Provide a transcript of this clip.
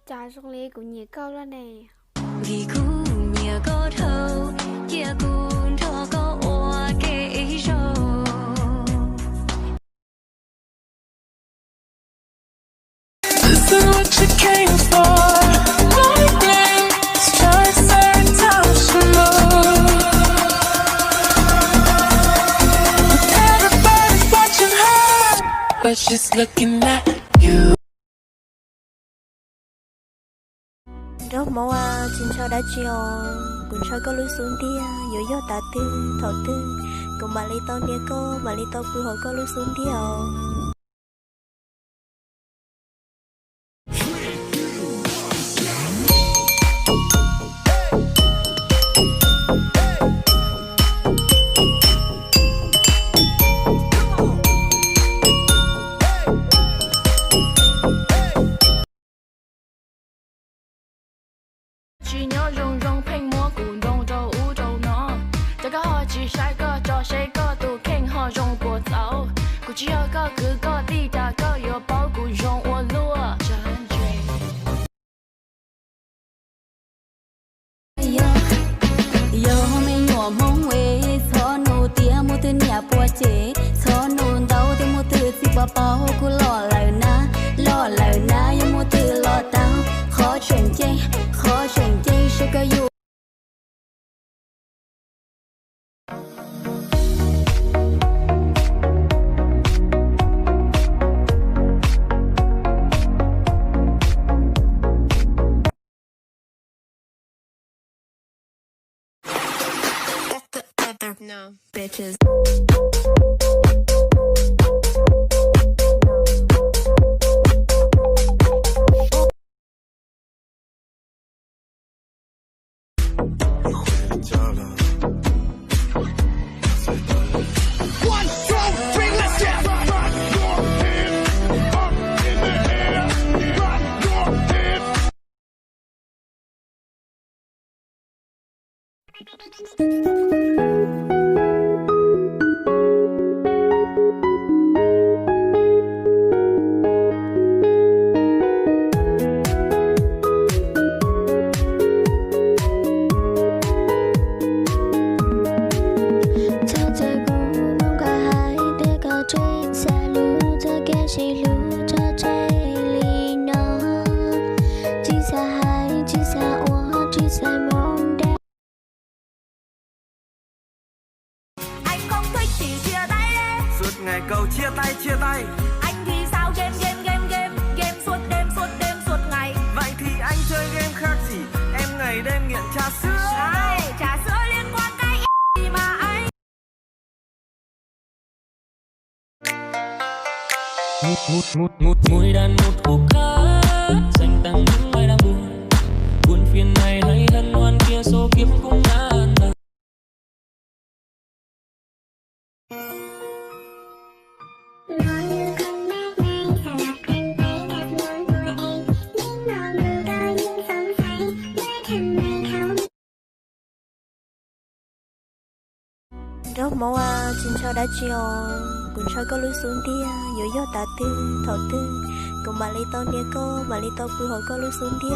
Trời xuống ly của nhiều câu đó nè. Vì khu nhà có thâu kia cũng thọ có oa kê rồi. This is what you came for. Lightning strikes every time she moves. Everybody's watching her, but she's looking at you. Rốt máu chính sao đã chiều cuốn sao có lối xuống đi dối dối tà tư thọ tư cùng bà lấy tao nia cô bà lấy tao bùi hồi có lối xuống đi chỉ nhớ rung rung phanh múa cuốn đông đầu u đầu nó cho các họ chỉ sai có cho sai có tụ khen họ rung của tàu của chỉ có cứ có đi ta có yêu bao của rung u lúa chân trời Yo me nhỏ mong quê cho nô tia mua từ nhà bùa chế cho nô đau thì mua từ xí bà bao của lo lời na yo mua từ lo tao khó chuyển chơi sẽ có yêu. No. Bitches. Ngày cầu chia tay anh thì sao game suốt đêm suốt ngày vậy thì anh chơi game khác gì em ngày đêm nghiện trà sữa trà sữa liên quan cái gì mà anh Mùi đàn một khúc hát dành tặng những ai đang buồn phiền này hay hân hoan kia số kiếp cũng đã an bài. Rốt máu chính sao đã chiều cuốn sao có lối xuống đi dối dối tà tư thọ tư cùng bà lấy tao nia cô bà lấy tao bùi hồi có lối xuống đi